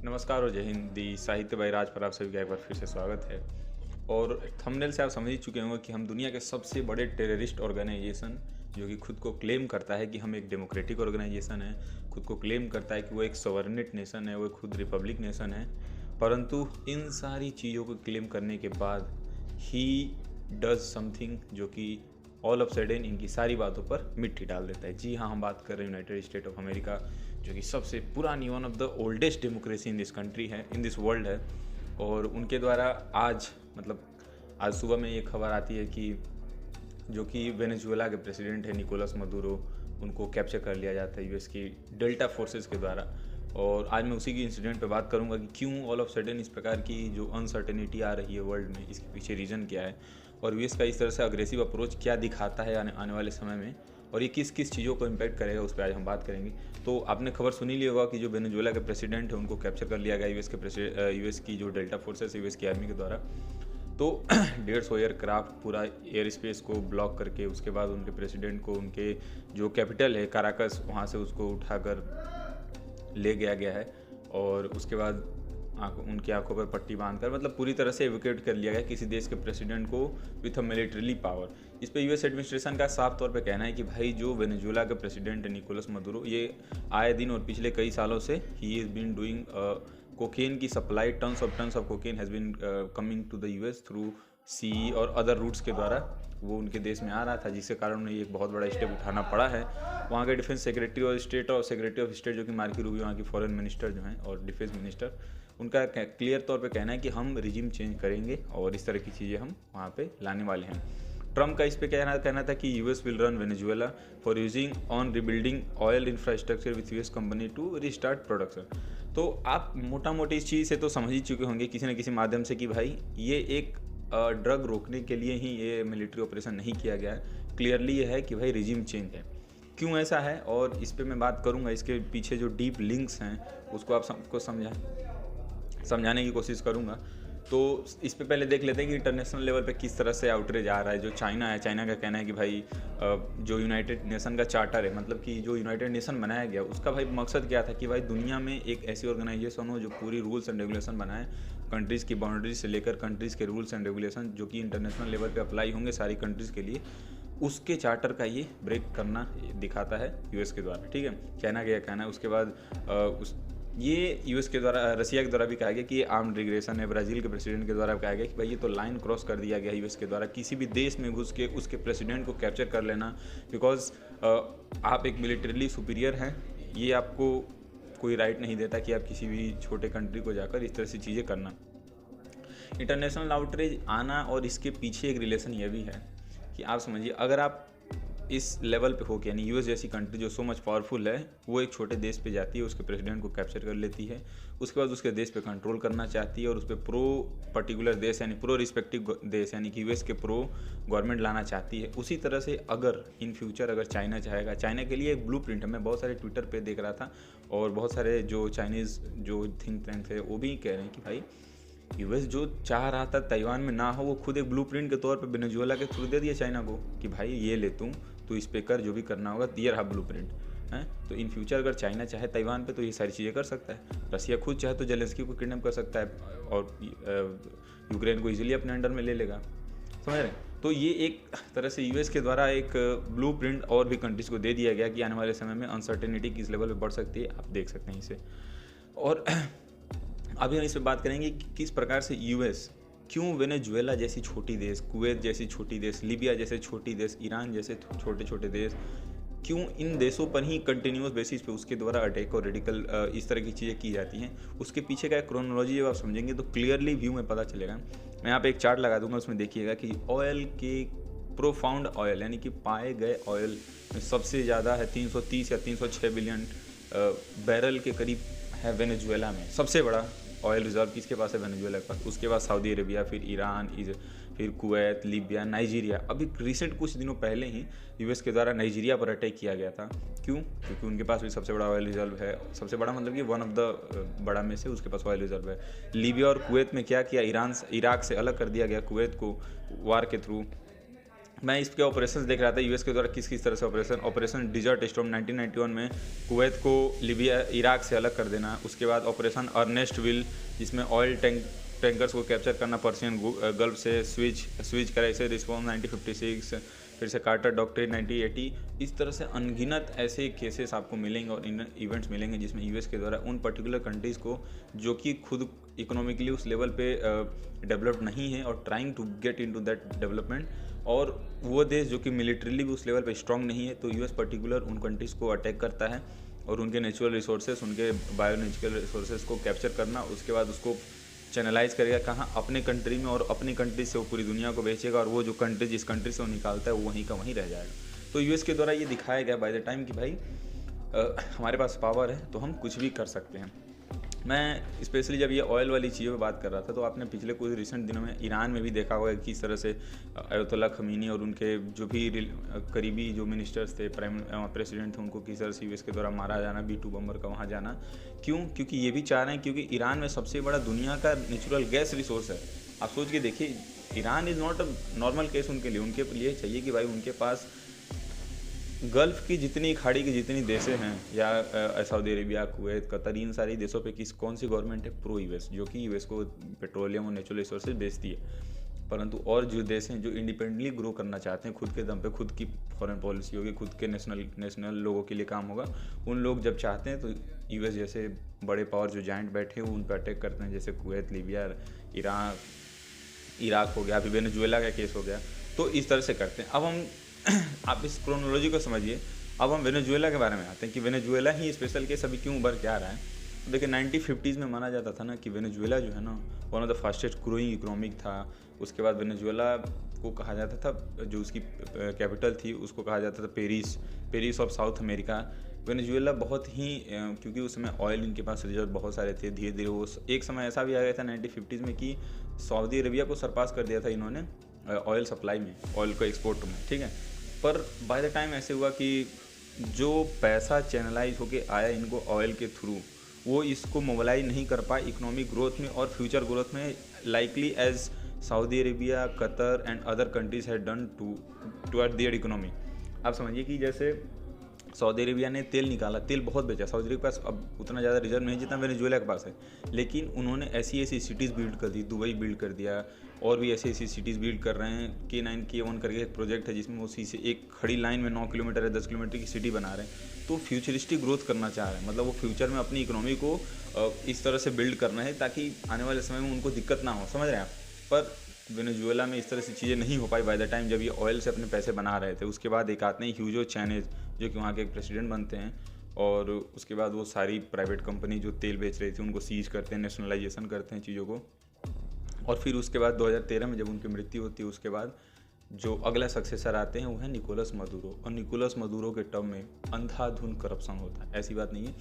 नमस्कार और जय हिंद। दी साहित्य बैराज पर आप सभी का एक बार फिर से स्वागत है। और थंबनेल से आप समझ ही चुके होंगे कि हम दुनिया के सबसे बड़े टेररिस्ट ऑर्गेनाइजेशन, जो कि खुद को क्लेम करता है कि हम एक डेमोक्रेटिक ऑर्गेनाइजेशन है, खुद को क्लेम करता है कि वो एक सॉवरेनेट नेशन है, वो खुद रिपब्लिक नेशन है, परंतु इन सारी चीज़ों को क्लेम करने के बाद ही डज समथिंग जो कि ऑल ऑफ सडन इनकी सारी बातों पर मिट्टी डाल देता है। जी हाँ, हम बात कर रहे हैं यूनाइटेड स्टेट ऑफ अमेरिका, जो कि सबसे पुरानी, one of the oldest democracy in this country है, इन दिस वर्ल्ड है। और उनके द्वारा आज सुबह में ये खबर आती है कि जो कि वेनेजुएला के प्रेसिडेंट है निकोलस मदुरो, उनको कैप्चर कर लिया जाता है यूएस की डेल्टा फोर्सेस के द्वारा। और आज मैं उसी की इंसिडेंट पे बात करूंगा कि क्यों ऑल ऑफ सडन इस प्रकार की जो अनसर्टेनिटी आ रही है वर्ल्ड में, इसके पीछे रीज़न क्या है और यूएस का इस तरह से अग्रेसिव अप्रोच क्या दिखाता है आने वाले समय में, और ये किस किस चीज़ों को इम्पैक्ट करेगा, उस पर आज हम बात करेंगे। तो आपने खबर सुनी लिया होगा कि जो वेनेजुएला के प्रेसिडेंट है उनको कैप्चर कर लिया गया यूएस की जो डेल्टा फोर्सेस है यूएस की आर्मी के द्वारा। तो 150 एयरक्राफ्ट पूरा एयर स्पेस को ब्लॉक करके उसके बाद उनके प्रेसिडेंट को उनके जो कैपिटल है काराकस, वहाँ से उसको उठाकर ले गया है। और उसके बाद उनकी आंखों पर पट्टी बांधकर मतलब पूरी तरह से एवोकेट कर लिया गया किसी देश के प्रेसिडेंट को विथ अ मिलिट्रीली पावर। इस पे यूएस एडमिनिस्ट्रेशन का साफ तौर पे कहना है कि भाई जो वेनेजुएला का प्रेसिडेंट है निकोलस मदुरो, ये आए दिन और पिछले कई सालों से ही इज़ बीन डूइंग कोकेन की supply, tons of cocaine has been coming to the US through sea और अदर रूट्स के द्वारा वो उनके देश में आ रहा था, जिसके कारण उन्हें एक बहुत बड़ा स्टेप उठाना पड़ा है। वहाँ के डिफेंस सेक्रेटरी ऑफ स्टेट जो कि मार्को रूबियो, वहाँ की फॉरेन मिनिस्टर जो हैं और डिफेंस मिनिस्टर, उनका क्लियर तौर पे कहना है कि हम रिजीम चेंज करेंगे और इस तरह की चीज़ें हम वहाँ पे लाने वाले हैं। ट्रम्प का इस पे कहना था कि US will run Venezuela for using on rebuilding oil infrastructure with US company to restart production. तो आप मोटा मोटी इस चीज़ से तो समझ ही चुके होंगे किसी न किसी माध्यम से कि भाई ये एक ड्रग रोकने के लिए ही ये मिलिट्री ऑपरेशन नहीं किया गया है। क्लियरली ये है कि भाई रिजीम चेंज है। क्यों ऐसा है और इस पे मैं बात करूँगा, इसके पीछे जो डीप लिंक्स हैं उसको आप सबको समझाने की कोशिश करूँगा। तो इस पे पहले देख लेते हैं कि इंटरनेशनल लेवल पे किस तरह से आउटरीच आ रहा है। जो चाइना है, चाइना का कहना है कि भाई जो यूनाइटेड नेशन का चार्टर है, मतलब कि जो यूनाइटेड नेशन बनाया गया उसका भाई मकसद क्या था कि भाई दुनिया में एक ऐसी ऑर्गेनाइजेशन हो जो पूरी रूल्स एंड रेगुलेशन बनाए, कंट्रीज़ की बाउंड्रीज से लेकर कंट्रीज़ के रूल्स एंड रेगुलेशन जो कि इंटरनेशनल लेवल पे अप्लाई होंगे सारी कंट्रीज़ के लिए, उसके चार्टर का ये ब्रेक करना दिखाता है यूएस के द्वारा। ठीक है, कहना है। उसके बाद ये यूएस के द्वारा, रसिया के द्वारा भी कहा गया कि ये आर्म्ड रिग्रेशन है। ब्राज़ील के प्रेसिडेंट के द्वारा कहा गया कि भाई ये तो लाइन क्रॉस कर दिया गया यूएस के द्वारा, किसी भी देश में घुस के उसके प्रेसिडेंट को कैप्चर कर लेना, बिकॉज आप एक मिलिटरीली सुपीरियर हैं, ये आपको कोई राइट नहीं देता कि आप किसी भी छोटे कंट्री को जाकर इस तरह से चीज़ें करना। इंटरनेशनल आउटरीच आना और इसके पीछे एक रिलेशन ये भी है कि आप समझिए, अगर आप इस लेवल पे हो कि यानी यूएस जैसी कंट्री जो सो मच पावरफुल है, वो एक छोटे देश पे जाती है, उसके प्रेसिडेंट को कैप्चर कर लेती है, उसके बाद उसके देश पे कंट्रोल करना चाहती है और उस पर प्रो पर्टिकुलर देश यानी प्रो रिस्पेक्टिव देश यानी कि यूएस के प्रो गवर्नमेंट लाना चाहती है। उसी तरह से अगर इन फ्यूचर अगर चाइना चाहेगा, चाइना के लिए एक ब्लूप्रिंट है। मैं बहुत सारे ट्विटर पे देख रहा था और बहुत सारे जो चाइनीज़ जो थिंक टैंक थे वो भी कह रहे हैं कि भाई यूएस जो चाह रहा था ताइवान में ना हो, वो खुद एक ब्लूप्रिंट के तौर पे वेनेजुएला के थ्रू दे दिया चाइना को कि भाई ये ले तू इस पे कर, जो भी करना होगा, ये रहा ब्लूप्रिंट है। तो इन फ्यूचर अगर चाइना चाहे ताइवान पे तो ये सारी चीज़ें कर सकता है। रसिया खुद चाहे तो जेलेंस्की को किडनैप कर सकता है और यूक्रेन को इजीली अपने अंडर में ले लेगा, समझ रहे हैं। तो ये एक तरह से यूएस के द्वारा एक ब्लूप्रिंट और भी कंट्रीज़ को दे दिया गया कि आने वाले समय में अनसर्टेनिटी किस लेवल पर बढ़ सकती है, आप देख सकते हैं इसे। और अभी हम इस पर बात करेंगे कि किस प्रकार से यूएस क्यों वेनेजुएला जैसी छोटी देश, कुवैत जैसी छोटी देश, लीबिया जैसे छोटी देश, ईरान जैसे छोटे छोटे देश, क्यों इन देशों पर ही कंटिन्यूस बेसिस पे उसके द्वारा अटैक और रेडिकल इस तरह की चीज़ें की जाती हैं। उसके पीछे का क्रोनोलॉजी जब आप समझेंगे तो क्लियरली व्यू में पता चलेगा। मैं यहाँ पे एक चार्ट लगा दूंगा, उसमें देखिएगा कि ऑयल के प्रोफाउंड ऑयल यानी कि पाए गए ऑयल में सबसे ज़्यादा है 330 या 306 बिलियन बैरल के करीब है वेनेजुएला में। सबसे बड़ा ऑयल रिजर्व किसके पास है? वेनेजुएला के पास। उसके बाद सऊदी अरेबिया, फिर ईरान, फिर कुवैत, लीबिया, नाइजीरिया। अभी रिसेंट कुछ दिनों पहले ही यूएस के द्वारा नाइजीरिया पर अटैक किया गया था। क्यों? क्योंकि उनके पास भी सबसे बड़ा ऑयल रिजर्व है। सबसे बड़ा मतलब कि वन ऑफ द बड़ा में से उसके पास ऑयल रिजर्व है। लीबिया और कुवैत में क्या किया? इराक से अलग कर दिया गया कुवैत को वार के थ्रू। मैं इसके ऑपरेशंस देख रहा था यूएस के द्वारा किस किस तरह से ऑपरेशन डिजर्ट स्टॉर्म 1991 में कुवैत को लिबिया इराक से अलग कर देना, उसके बाद ऑपरेशन अर्नेस्ट विल जिसमें ऑयल टैंकर्स को कैप्चर करना पर्शियन गल्फ से, स्विच क्राइसिस रिस्पॉन्स 1956, फिर से कार्टर डॉक्ट्रिन 1980। इस तरह से अनगिनत ऐसे केसेस आपको मिलेंगे और इवेंट्स मिलेंगे जिसमें यूएस के द्वारा उन पर्टिकुलर कंट्रीज़ को जो कि खुद इकोनॉमिकली उस लेवल पे डेवलप्ड नहीं है और trying to get into that development, और वो देश जो कि मिलिट्रीली भी उस लेवल पे स्ट्रांग नहीं है, तो यूएस पर्टिकुलर उन कंट्रीज़ को अटैक करता है और उनके नेचुरल रिसोर्सेज, उनके बायोलॉजिकल रिसोर्सेज को कैप्चर करना, उसके बाद उसको चैनलाइज करेगा कहाँ, अपने कंट्री में, और अपनी कंट्री से वो पूरी दुनिया को बेचेगा, और वो जो कंट्री जिस कंट्री से वो निकालता है वो वहीं का वहीं रह जाएगा। तो यूएस के द्वारा ये दिखाया गया बाय द टाइम कि भाई हमारे पास पावर है तो हम कुछ भी कर सकते हैं। मैं स्पेशली जब ये ऑयल वाली चीज़ों पे बात कर रहा था तो आपने पिछले कुछ रिसेंट दिनों में ईरान में भी देखा होगा कि किस तरह से अयतुल्ला खमीनी और उनके जो भी करीबी जो मिनिस्टर्स थे, प्रेसिडेंट थे, उनको किस तरह से यूएस के द्वारा मारा जाना, B2 बम्बर का वहाँ जाना। क्यों? क्योंकि ये भी चाह रहे हैं, क्योंकि ईरान में सबसे बड़ा दुनिया का नेचुरल गैस रिसोर्स है। आप सोच के देखिए, Iran is not a normal case उनके लिए चाहिए कि भाई उनके पास गल्फ़ की जितनी, खाड़ी की जितनी देशें हैं, या सऊदी अरेबिया, कुवैत, कतर, इन सारी देशों पे कौन सी गवर्नमेंट है? प्रो यूएस, जो कि यूएस को पेट्रोलियम और नेचुरल रिसोर्सेज बेचती है। परंतु और जो देश हैं जो इंडिपेंडेंटली ग्रो करना चाहते हैं, खुद के दम पे, खुद की फॉरेन पॉलिसी होगी, खुद के नेशनल लोगों के लिए काम होगा, उन लोग जब चाहते हैं तो यूएस जैसे बड़े पावर जो जाइंट बैठे हैं उन पर अटैक करते हैं, जैसे कुवैत, लीबिया, इराक हो गया, अभी वेनेजुएला का केस हो गया। तो इस तरह से करते हैं। अब हम आप इस क्रोनोलॉजी को समझिए। अब हम वेनेजुएला के बारे में आते हैं कि वेनेजुएला ही स्पेशल केस अभी क्यों उभर के आ रहा है। तो देखिए 1950s में माना जाता था ना कि वेनेजुएला जो है ना one of the fastest growing economic था। उसके बाद वेनेजुएला को कहा जाता था, जो उसकी कैपिटल थी उसको कहा जाता था Paris of south America. Venezuela बहुत ही क्योंकि उस समय ऑयल इनके पास रिजर्व बहुत सारे थे, धीरे धीरे वो एक समय ऐसा भी आ गया था 1950s में कि सऊदी अरेबिया को सरपास कर दिया था इन्होंने ऑयल सप्लाई में, ऑयल को एक्सपोर्ट में, ठीक है। पर बाय द टाइम ऐसे हुआ कि जो पैसा चैनलाइज होके आया इनको ऑयल के थ्रू, वो इसको मोबिलाइज नहीं कर पाए इकोनॉमिक ग्रोथ में और फ्यूचर ग्रोथ में, likely as Saudi Arabia, Qatar and other countries had done toward their economy. आप समझिए कि जैसे सऊदी अरेबिया ने तेल निकाला, तेल बहुत बेचा, सऊदी अरेबिया के पास अब उतना ज़्यादा रिजर्व नहीं जितना वेनेजुएला के पास है, लेकिन उन्होंने ऐसी सिटीज़ बिल्ड कर दी, दुबई बिल्ड कर दिया, और भी ऐसी सिटीज़ बिल्ड कर रहे हैं। K9 K1 करके एक प्रोजेक्ट है जिसमें वो से एक खड़ी लाइन में 9 किलोमीटर या 10 किलोमीटर की सिटी बना रहे हैं। तो फ्यूचरिस्टिक ग्रोथ करना चाह रहे हैं, मतलब वो फ्यूचर में अपनी इकोनॉमी को इस तरह से बिल्ड करना है ताकि आने वाले समय में उनको दिक्कत ना हो, समझ रहे हैं आप। पर वेनेजुएला में इस तरह से चीज़ें नहीं हो पाई बाय द टाइम जब ये ऑयल से अपने पैसे बना रहे थे। उसके बाद एक आते हैं ह्यूगो चैवेज़, जो कि वहाँ के एक प्रेसिडेंट बनते हैं, और उसके बाद वो सारी प्राइवेट कंपनी जो तेल बेच रही थी उनको सीज करते हैं, नेशनलाइजेशन करते हैं चीज़ों को। और फिर उसके बाद 2013 में जब उनकी मृत्यु होती है, उसके बाद जो अगला सक्सेसर आते हैं वो है निकोलस मदुरो। और निकोलस मदुरो के टर्म में अंधाधुन करप्शन होता है। ऐसी बात नहीं है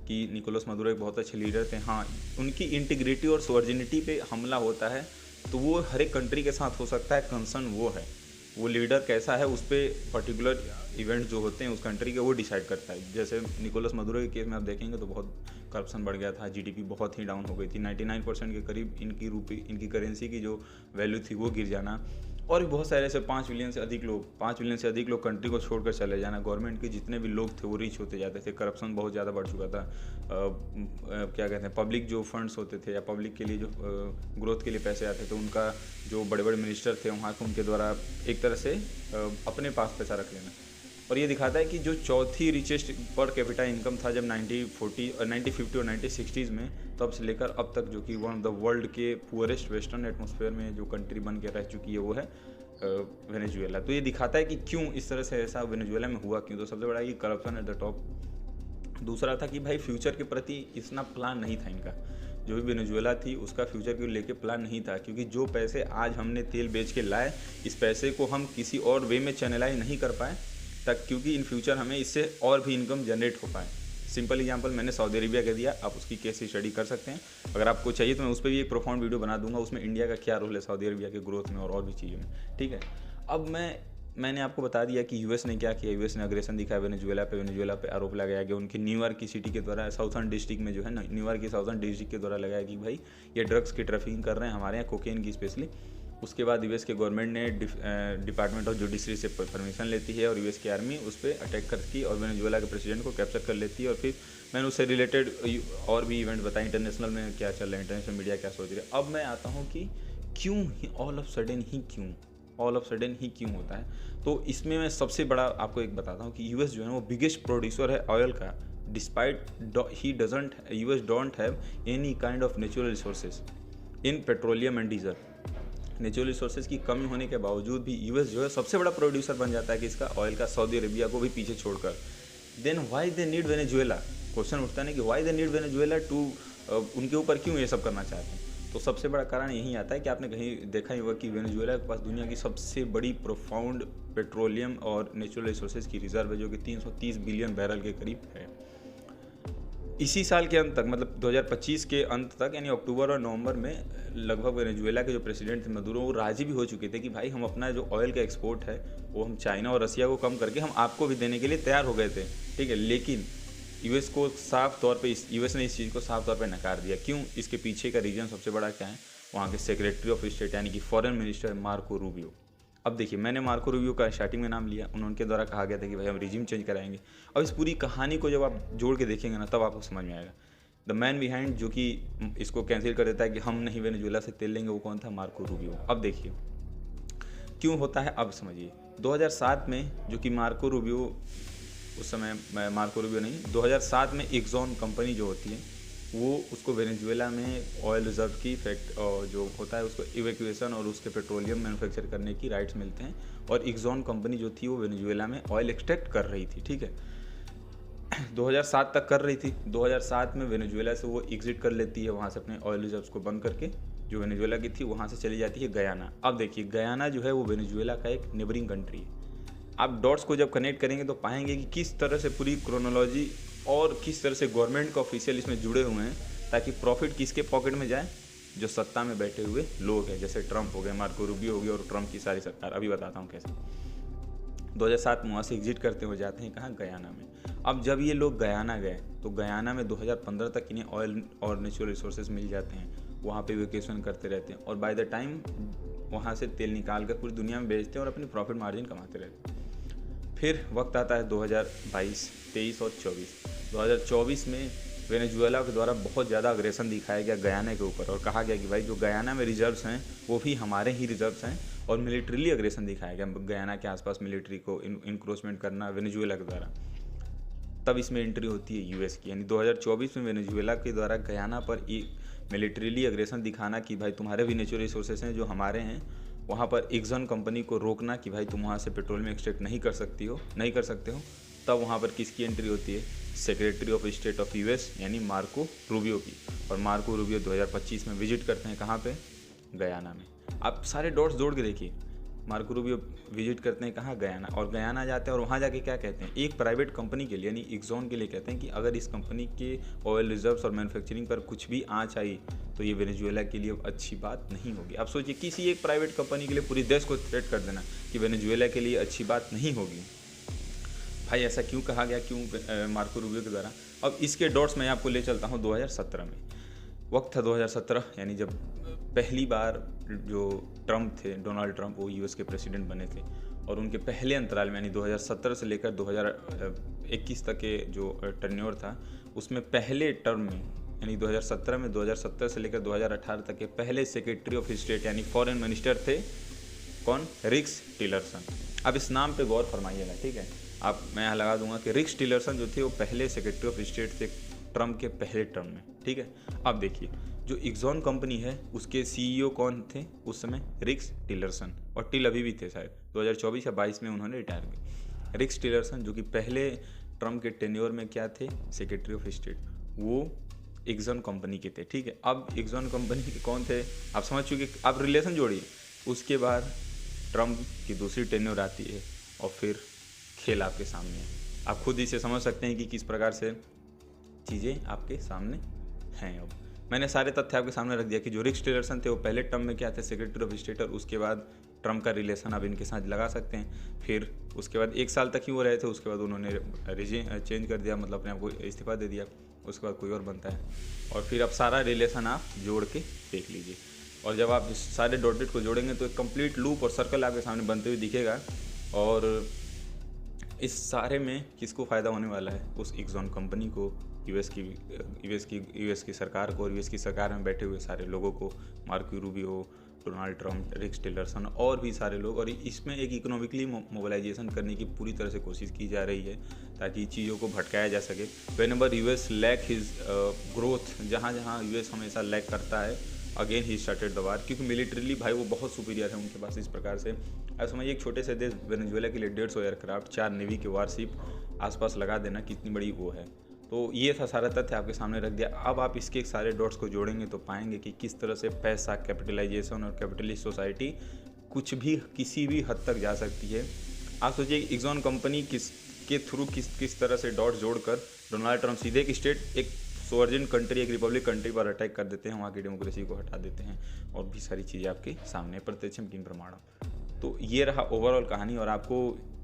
कि निकोलस मदुरो एक बहुत अच्छे लीडर थे, हाँ, उनकी इंटीग्रिटी और सोवर्जिनिटी पे हमला होता है तो वो हर एक कंट्री के साथ हो सकता है, कंसर्न वो है, वो लीडर कैसा है उस पर पर्टिकुलर इवेंट जो होते हैं उस कंट्री के वो डिसाइड करता है। जैसे निकोलस मदुरो के केस में आप देखेंगे तो बहुत करप्शन बढ़ गया था, जीडीपी बहुत ही डाउन हो गई थी, 99% के करीब इनकी करेंसी की जो वैल्यू थी वो गिर जाना, और भी बहुत सारे ऐसे 5 मिलियन से अधिक लोग कंट्री को छोड़कर चले जाना। गवर्नमेंट के जितने भी लोग थे वो रीच होते जाते थे, करप्शन बहुत ज़्यादा बढ़ चुका था। क्या कहते हैं, पब्लिक जो फंड्स होते थे या पब्लिक के लिए जो ग्रोथ के लिए पैसे आते थे, उनका जो बड़े बड़े मिनिस्टर थे वहाँ के, उनके द्वारा एक तरह से अपने पास पैसा रख लेना। और ये दिखाता है कि जो चौथी रिचेस्ट पर कैपिटा इनकम था जब 1950 और 1960s में, तब से लेकर अब तक जो कि वन ऑफ द वर्ल्ड के पुअरेस्ट वेस्टर्न एटमॉस्फेयर में जो कंट्री बन के रह चुकी है वो है वेनेजुएला। तो ये दिखाता है कि क्यों इस तरह से ऐसा वेनेजुएला में हुआ क्यों। तो सबसे बड़ा ये करप्शन एट द टॉप। दूसरा था कि भाई फ्यूचर के प्रति इतना प्लान नहीं था इनका, जो भी वेनेजुएला थी उसका फ्यूचर को लेके प्लान नहीं था, क्योंकि जो पैसे आज हमने तेल बेच के लाए, इस पैसे को हम किसी और वे में चैनलाइज नहीं कर पाए तक, क्योंकि इन फ्यूचर हमें इससे और भी इनकम जनरेट हो पाए। सिंपल एग्जांपल मैंने सऊदी अरेबिया का दिया, आप उसकी केस स्टडी कर सकते हैं। अगर आपको चाहिए तो मैं उस पर भी एक प्रोफाउंड वीडियो बना दूंगा, उसमें इंडिया का क्या रोल है सऊदी अरेबिया के ग्रोथ में और भी चीज़ों में, ठीक है। अब मैंने आपको बता दिया कि यूएस ने क्या किया। यूएस ने अग्रेशन दिखाया वेनेजुएला पे आरोप लगाया गया उनकी न्यूयॉर्क की सिटी के द्वारा, साउथर्न डिस्ट्रिक्ट में जो है ना, न्यूयॉर्क की साउथर्न डिस्ट्रिक्ट के द्वारा लगाया कि भाई ये ड्रग्स की ट्रैफिकिंग कर रहे हैं हमारे यहाँ, कोकेन की स्पेशली। उसके बाद यूएस के गवर्नमेंट ने डिपार्टमेंट ऑफ जुडिशरी से परमिशन लेती है और यूएस की आर्मी उस पर अटैक करती है और वेनेजुएला के प्रेसिडेंट को कैप्चर कर लेती है। और फिर मैंने उससे रिलेटेड और भी इवेंट बताए, इंटरनेशनल में क्या चल रहा है, इंटरनेशनल मीडिया क्या सोच रही है। अब मैं आता हूँ कि क्यों ऑल ऑफ सडन ही क्यों होता है। तो इसमें मैं सबसे बड़ा आपको एक बताता हूँ कि यूएस जो है वो बिगेस्ट प्रोड्यूसर है ऑयल का, despite US don't have any kind of natural resources in petroleum and diesel. Natural resources की कमी होने के बावजूद भी यूएस जो है सबसे बड़ा प्रोड्यूसर बन जाता है कि इसका ऑयल का, सऊदी अरेबिया को भी पीछे छोड़कर। Then why they need Venezuela, question उठता है कि why they need Venezuela to, उनके ऊपर क्यों ये सब करना चाहते हैं। तो सबसे बड़ा कारण यही आता है कि आपने कहीं देखा ही होगा कि वेनेजुएला के पास दुनिया की सबसे बड़ी प्रोफाउंड पेट्रोलियम और नेचुरल रिसोर्सेज की रिजर्व है, जो कि 330 बिलियन बैरल के करीब है। इसी साल के अंत तक, मतलब 2025 के अंत तक, यानी अक्टूबर और नवंबर में लगभग वेनेजुएला के जो प्रेसिडेंट थे मदुरो, वो राजी भी हो चुके थे कि भाई हम अपना जो ऑयल का एक्सपोर्ट है वो हम चाइना और रसिया को कम करके हम आपको भी देने के लिए तैयार हो गए थे, ठीक है। लेकिन यूएस को साफ तौर पे यूएस ने इस चीज़ को साफ तौर पे नकार दिया। क्यों? इसके पीछे का रीजन सबसे बड़ा क्या है, वहाँ के सेक्रेटरी ऑफ स्टेट यानी कि फॉरेन मिनिस्टर मार्को रूबियो। अब देखिए, मैंने मार्को रूबियो का स्टार्टिंग में नाम लिया, उनके द्वारा कहा गया था कि भाई हम रिजीम चेंज कराएंगे। अब इस पूरी कहानी को जब आप जोड़ के देखेंगे ना, तब आपको समझ में आएगा। द मैन बिहाइंड जो कि इसको कैंसिल कर देता है कि हम नहीं वेनेजुएला से तेल लेंगे, वो कौन था? Marco Rubio. अब देखिए क्यों होता है, अब समझिए। 2007 में जो कि मार्को रूबियो, उस समय मार्को रूबियो नहीं, 2007 में एक्सॉन कंपनी जो होती है वो उसको वेनेजुएला में ऑयल रिजर्व की जो होता है उसको इवैक्यूएशन और उसके पेट्रोलियम मैन्युफैक्चर करने की राइट्स मिलते हैं। और एक्सॉन कंपनी जो थी वो वेनेजुएला में ऑयल एक्सट्रैक्ट कर रही थी, ठीक है, 2007 तक कर रही थी। 2007 में वेनेजुएला से वो एग्जिट कर लेती है, वहाँ से अपने ऑयल रिजर्व्स को बंद करके, जो वेनेजुएला की थी वहाँ से चली जाती है गयाना। अब देखिए, गयाना जो है वो वेनेजुएला का एक नेबरिंग कंट्री है। आप डॉट्स को जब कनेक्ट करेंगे तो पाएंगे कि किस तरह से पूरी क्रोनोलॉजी और किस तरह से गवर्नमेंट का ऑफिशियल इसमें जुड़े हुए हैं, ताकि प्रॉफिट किसके पॉकेट में जाए? जो सत्ता में बैठे हुए लोग हैं, जैसे ट्रंप हो गए, मार्को रूबियो हो गया और ट्रंप की सारी सरकार। अभी बताता हूँ कैसे। 2007 में वहाँ से एग्जिट करते हुए जाते हैं कहाँ? गयाना में। अब जब ये लोग गयाना गए तो गयाना में 2015 तक इन्हें ऑयल और नेचुरल रिसोर्सेज मिल जाते हैं, वहाँ पे वेकेशन करते रहते हैं और बाय द टाइम वहाँ से तेल निकाल कर पूरी दुनिया में बेचते हैं और अपनी प्रॉफिट मार्जिन कमाते रहते हैं। फिर वक्त आता है 2022, 23 और 24। 2024 में वेनेजुएला के द्वारा बहुत ज़्यादा अग्रेसन दिखाया गया गयाना के ऊपर और कहा गया कि भाई जो गयाना में रिजर्व्स हैं वो भी हमारे ही रिजर्व्स हैं, और मिलिट्रीली अग्रेसन दिखाया गया गयाना के आसपास, मिलिट्री को इंक्रोचमेंट करना वेनेजुएला के द्वारा। तब इसमें एंट्री होती है यूएस की, यानी 2024 में वेनेजुएला के द्वारा गयाना पर एक मिलिट्रीली अग्रेसन दिखाना कि भाई तुम्हारे भी नेचुरल रिसोर्सेज हैं जो हमारे हैं, वहाँ पर एक्सॉन कंपनी को रोकना कि भाई तुम वहाँ से पेट्रोल में एक्सट्रैक्ट नहीं कर सकते हो। तब वहाँ पर किसकी एंट्री होती है? Secretary of state of US यानी मार्को रूबियो की। और मार्को रूबियो 2025 में विजिट करते हैं कहाँ पे? गयाना में। आप सारे डॉट्स जोड़ के देखिए, मार्को रूबियो विजिट करते हैं कहाँ? गयाना। और गयाना जाते हैं और वहाँ जाके क्या कहते हैं? एक प्राइवेट कंपनी के लिए यानी एक्सॉन के लिए कहते हैं कि अगर इस कंपनी के ऑयल रिजर्व्स और मैन्युफैक्चरिंग पर कुछ भी आँच आई तो ये वेनेजुएला के लिए अच्छी बात नहीं होगी। आप सोचिए, किसी एक प्राइवेट कंपनी के लिए पूरी देश को थ्रेट कर देना कि वेनेजुएला के लिए अच्छी बात नहीं होगी। भाई ऐसा क्यों कहा गया, क्यों मार्को रूबियो के द्वारा? अब इसके डॉट्स मैं आपको ले चलता हूँ 2017 में। वक्त था 2017, यानी जब पहली बार जो ट्रंप थे, डोनाल्ड ट्रंप, वो यूएस के प्रेसिडेंट बने थे। और उनके पहले अंतराल में यानी 2017 से लेकर 2021 तक के जो टर्न्योर था, उसमें पहले टर्म में यानी 2017 से लेकर 2018 तक के पहले सेक्रेटरी ऑफ स्टेट यानी फॉरेन मिनिस्टर थे कौन? रिक्स टिलरसन। अब इस नाम पे गौर फरमाइएगा, ठीक है। मैं यहाँ लगा दूंगा कि रिक्स टिलरसन जो थे वो पहले सेक्रेटरी ऑफ स्टेट थे ट्रंप के पहले टर्म में, ठीक है। अब देखिए, जो एक्सॉन कंपनी है उसके सीईओ कौन थे उस समय? रिक्स टिलरसन। और टिल अभी भी थे, शायद 2024 या 22 में उन्होंने रिटायर किया। रिक्स टिलरसन जो कि पहले ट्रंप के टेन्योर में क्या थे? Secretary of state. वो एक्सॉन कंपनी के थे, ठीक है। अब एक्सॉन कंपनी के कौन थे? आप समझ चुके, आप रिलेशन जोड़िए। उसके बाद ट्रंप की दूसरी टेन्योर आती है और फिर खेल आपके सामने है। आप खुद इसे समझ सकते हैं कि किस प्रकार से चीज़ें आपके सामने हैं। अब मैंने सारे तथ्य आपके सामने रख दिया कि जो रिक्स टिलरसन थे वो पहले टर्म में क्या थे? Secretary of state. और उसके बाद ट्रंप का रिलेशन आप इनके साथ लगा सकते हैं। फिर उसके बाद 1 साल तक ही वो रहे थे, उसके बाद उन्होंने चेंज कर दिया, मतलब अपने आप को इस्तीफा दे दिया। उसके बाद कोई और बनता है और फिर अब सारा रिलेशन आप जोड़ के देख लीजिए। और जब आप इस सारे डॉटेड को जोड़ेंगे तो एक कंप्लीट लूप और सर्कल आपके सामने बनते हुए दिखेगा। और इस सारे में किसको फ़ायदा होने वाला है? उस एक्सॉन कंपनी को, यूएस की सरकार को, और यूएस की सरकार में बैठे हुए सारे लोगों को, मार्को रूबियो, डोनाल्ड ट्रंप, रिक्स टिलरसन और भी सारे लोग। और इसमें एक इकोनॉमिकली मोबिलाइजेशन करने की पूरी तरह से कोशिश की जा रही है ताकि चीज़ों को भटकाया जा सके। Whenever US lack his growth, जहाँ जहाँ यूएस हमेशा लैक करता है, again he started the war, क्योंकि मिलिट्रीली भाई वो बहुत सुपीरियर है उनके पास। इस प्रकार से अब समझिए एक छोटे से देश वेनेजुएला के लिए 150 एयरक्राफ्ट, 4 नेवी के वारशिप आसपास लगा देना कितनी बड़ी वो है। तो ये था सारा तथ्य आपके सामने रख दिया। अब आप इसके सारे डॉट्स को जोड़ेंगे तो पाएंगे कि किस तरह से पैसा, कैपिटलाइजेशन और कैपिटलिस्ट सोसाइटी कुछ भी किसी भी हद तक जा सकती है। आप सोचिए एक्सॉन कंपनी किस तरह से डॉट्स जोड़कर डोनाल्ड ट्रंप सीधे एक स्टेट, एक सोवर्जिन कंट्री, एक रिपब्लिक कंट्री पर अटैक कर देते हैं, वहाँ की डेमोक्रेसी को हटा देते हैं और भी सारी चीज़ें आपके सामने प्रत्यक्षम किम प्रमाणम। तो ये रहा ओवरऑल कहानी। और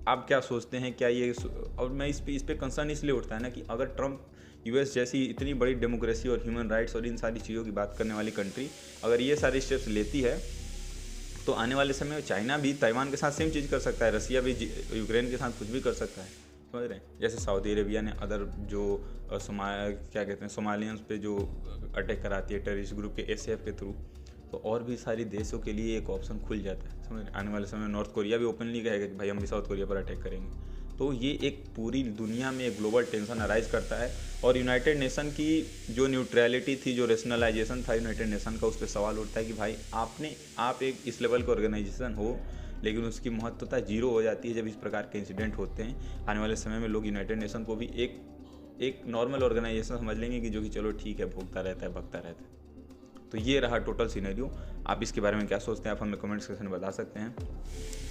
आप क्या सोचते हैं, क्या ये, और मैं इस पे कंसर्न इसलिए उठता है ना कि अगर ट्रंप यूएस जैसी इतनी बड़ी डेमोक्रेसी और ह्यूमन राइट्स और इन सारी चीज़ों की बात करने वाली कंट्री अगर ये सारे स्टेप्स लेती है तो आने वाले समय में चाइना भी ताइवान के साथ सेम चीज़ कर सकता है, रसिया भी यूक्रेन के साथ कुछ भी कर सकता है, समझ रहे हैं? जैसे सऊदी अरेबिया ने अदर जो क्या कहते हैं सोमालियंस पे जो अटैक कराती है टेररिस्ट ग्रुप के एसएफ के थ्रू, तो और भी सारी देशों के लिए एक ऑप्शन खुल जाता है, समझ रहे? आने वाले समय में नॉर्थ कोरिया भी ओपनली कहेगा कि भाई हम भी साउथ कोरिया पर अटैक करेंगे। तो ये एक पूरी दुनिया में एक ग्लोबल टेंशन अराइज करता है। और यूनाइटेड नेशन की जो न्यूट्रलिटी थी, जो रेशनलाइजेशन था यूनाइटेड नेशन का, उस पर सवाल उठता है कि भाई आप एक इस लेवल का ऑर्गेनाइजेशन हो, लेकिन उसकी महत्वता जीरो हो जाती है जब इस प्रकार के इंसिडेंट होते हैं। आने वाले समय में लोग यूनाइटेड नेशन को भी एक नॉर्मल ऑर्गेनाइजेशन समझ लेंगे कि जो कि चलो ठीक है, भोगता रहता है, भगता रहता है। तो ये रहा टोटल सिनेरियो। आप इसके बारे में क्या सोचते हैं, आप हमें कमेंट सेक्शन में बता सकते हैं।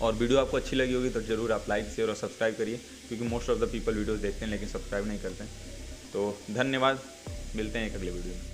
और वीडियो आपको अच्छी लगी होगी तो ज़रूर आप लाइक, शेयर और सब्सक्राइब करिए, क्योंकि most of the people videos देखते हैं लेकिन सब्सक्राइब नहीं करते हैं। तो धन्यवाद, मिलते हैं एक अगले वीडियो में।